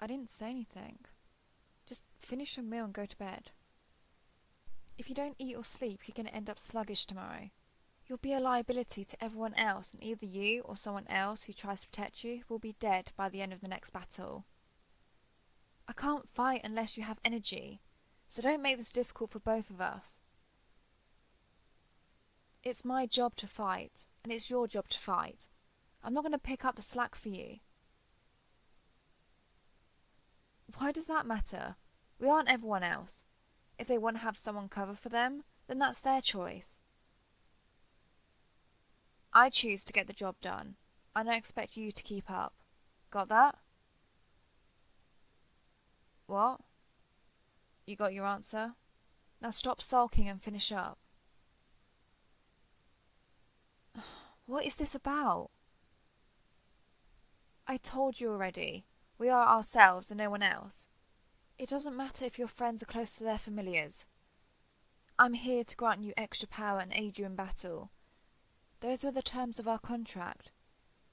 I didn't say anything. Just finish your meal and go to bed. If you don't eat or sleep, you're going to end up sluggish tomorrow. You'll be a liability to everyone else, and either you or someone else who tries to protect you will be dead by the end of the next battle. I can't fight unless you have energy, so don't make this difficult for both of us. It's my job to fight, and it's your job to fight. I'm not going to pick up the slack for you. Why does that matter? We aren't everyone else. If they want to have someone cover for them, then that's their choice. I choose to get the job done. I don't expect you to keep up. Got that? What? You got your answer? Now stop sulking and finish up. What is this about? I told you already. We are ourselves and no one else. It doesn't matter if your friends are close to their familiars. I'm here to grant you extra power and aid you in battle. Those were the terms of our contract.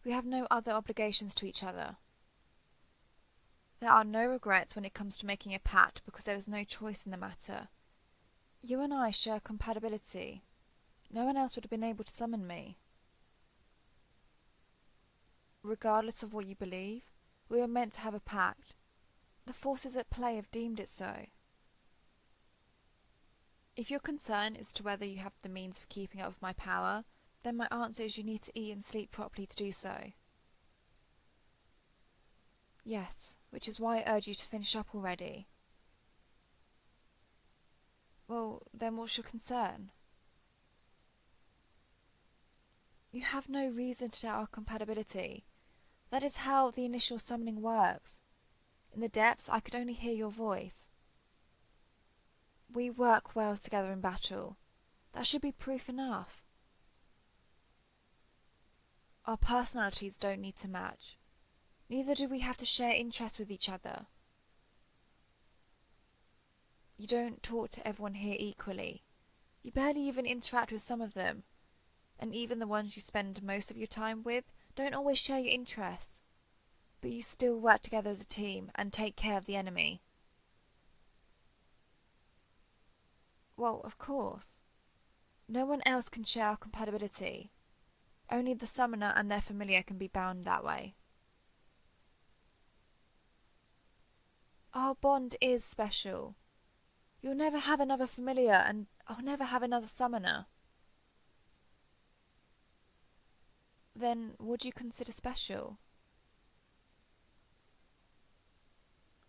We have no other obligations to each other. There are no regrets when it comes to making a pact because there is no choice in the matter. You and I share compatibility. No one else would have been able to summon me. Regardless of what you believe, we were meant to have a pact. The forces at play have deemed it so. If your concern is to whether you have the means of keeping up with my power, then my answer is you need to eat and sleep properly to do so. Yes, which is why I urge you to finish up already. Well, then what's your concern? You have no reason to doubt our compatibility. That is how the initial summoning works. In the depths, I could only hear your voice. We work well together in battle. That should be proof enough. Our personalities don't need to match. Neither do we have to share interests with each other. You don't talk to everyone here equally. You barely even interact with some of them. And even the ones you spend most of your time with don't always share your interests. But you still work together as a team and take care of the enemy. Well, of course. No one else can share our compatibility. Only the summoner and their familiar can be bound that way. Our bond is special. You'll never have another familiar, and I'll never have another summoner. Then what do you consider special?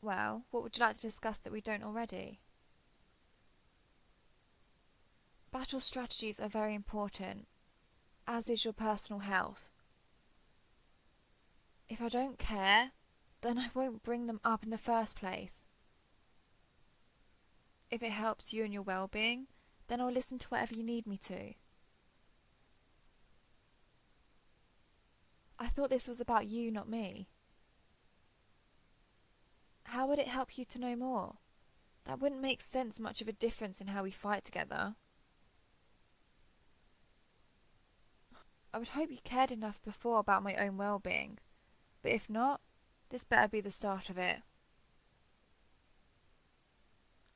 Well, what would you like to discuss that we don't already? Battle strategies are very important, as is your personal health. If I don't care, then I won't bring them up in the first place. If it helps you and your well-being, then I'll listen to whatever you need me to. I thought this was about you, not me. How would it help you to know more? That wouldn't make sense much of a difference in how we fight together. I would hope you cared enough before about my own well-being, but if not, this better be the start of it.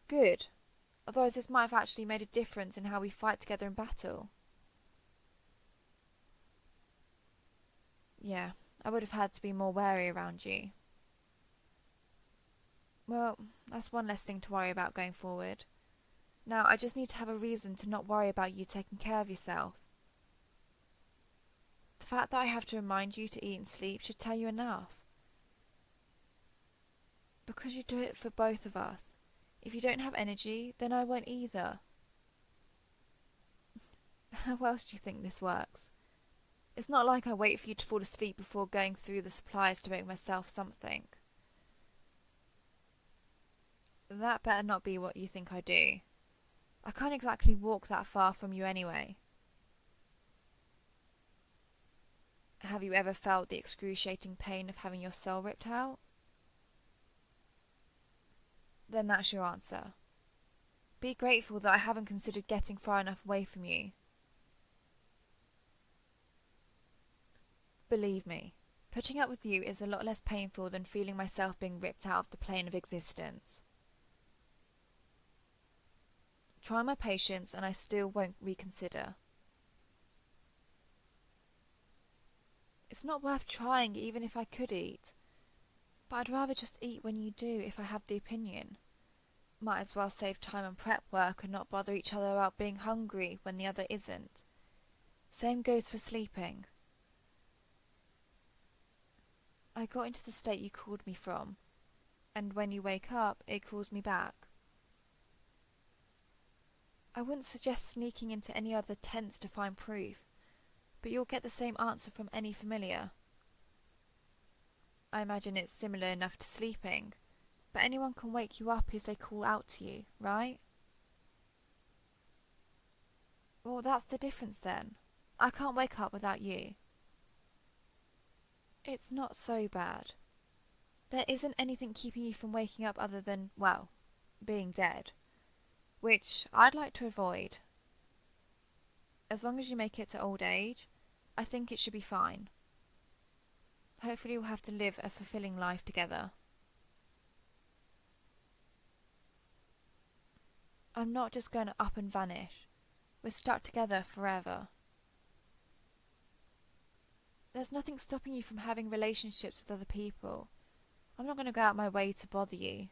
Good. Otherwise this might have actually made a difference in how we fight together in battle. Yeah, I would have had to be more wary around you. Well, that's one less thing to worry about going forward. Now, I just need to have a reason to not worry about you taking care of yourself. The fact that I have to remind you to eat and sleep should tell you enough. Because you do it for both of us. If you don't have energy, then I won't either. How else do you think this works? It's not like I wait for you to fall asleep before going through the supplies to make myself something. That better not be what you think I do. I can't exactly walk that far from you anyway. Have you ever felt the excruciating pain of having your soul ripped out? Then that's your answer. Be grateful that I haven't considered getting far enough away from you. Believe me, Putting up with you is a lot less painful than feeling myself being ripped out of the plane of existence. Try my patience and I still won't reconsider. It's not worth trying even if I could eat. But I'd rather just eat when you do if I have the opinion. Might as well save time and prep work and not bother each other about being hungry when the other isn't. Same goes for sleeping. I got into the state you called me from, and when you wake up, it calls me back. I wouldn't suggest sneaking into any other tents to find proof, but you'll get the same answer from any familiar. I imagine it's similar enough to sleeping, but anyone can wake you up if they call out to you, right? Well, that's the difference then. I can't wake up without you. It's not so bad. There isn't anything keeping you from waking up other than, well, being dead, which I'd like to avoid. As long as you make it to old age, I think it should be fine. Hopefully we'll have to live a fulfilling life together. I'm not just going to up and vanish. We're stuck together forever. There's nothing stopping you from having relationships with other people. I'm not going to go out my way to bother you.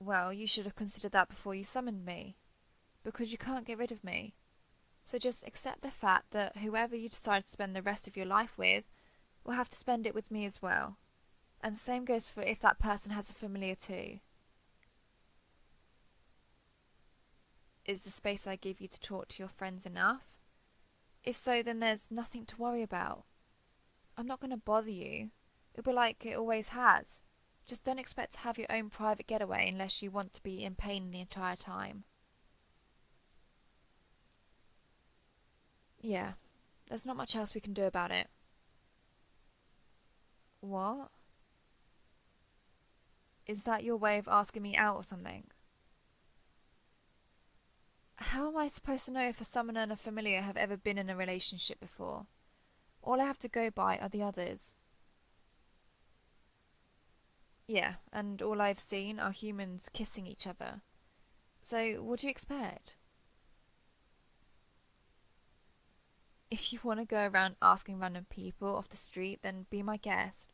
Well, you should have considered that before you summoned me, because you can't get rid of me. So just accept the fact that whoever you decide to spend the rest of your life with will have to spend it with me as well. And the same goes for if that person has a familiar too. Is the space I give you to talk to your friends enough? If so, then there's nothing to worry about. I'm not going to bother you. It'll be like it always has. Just don't expect to have your own private getaway unless you want to be in pain the entire time. Yeah, there's not much else we can do about it. What? Is that your way of asking me out or something? How am I supposed to know if a summoner and a familiar have ever been in a relationship before? All I have to go by are the others. Yeah, and all I've seen are humans kissing each other. So, what do you expect? If you want to go around asking random people off the street, then be my guest.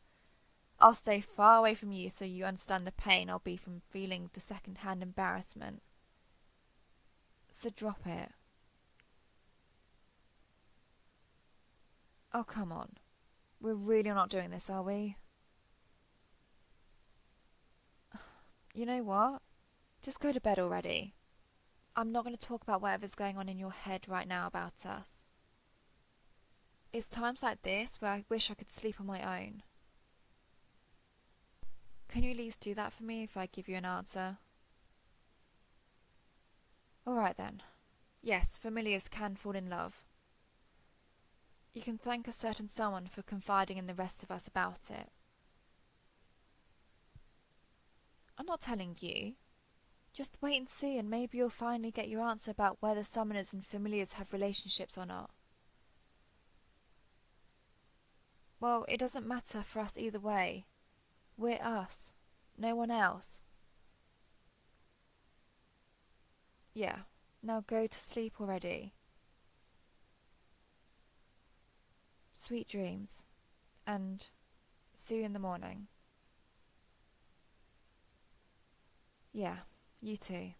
I'll stay far away from you so you understand the pain I'll be from feeling the second-hand embarrassment. So drop it. Oh, come on. We're really not doing this, are we? You know what? Just go to bed already. I'm not going to talk about whatever's going on in your head right now about us. It's times like this where I wish I could sleep on my own. Can you at least do that for me if I give you an answer? Alright then. Yes, familiars can fall in love. You can thank a certain someone for confiding in the rest of us about it. I'm not telling you. Just wait and see, and maybe you'll finally get your answer about whether summoners and familiars have relationships or not. Well, it doesn't matter for us either way. We're us. No one else. Yeah, now go to sleep already. Sweet dreams, and see you in the morning. Yeah, you too.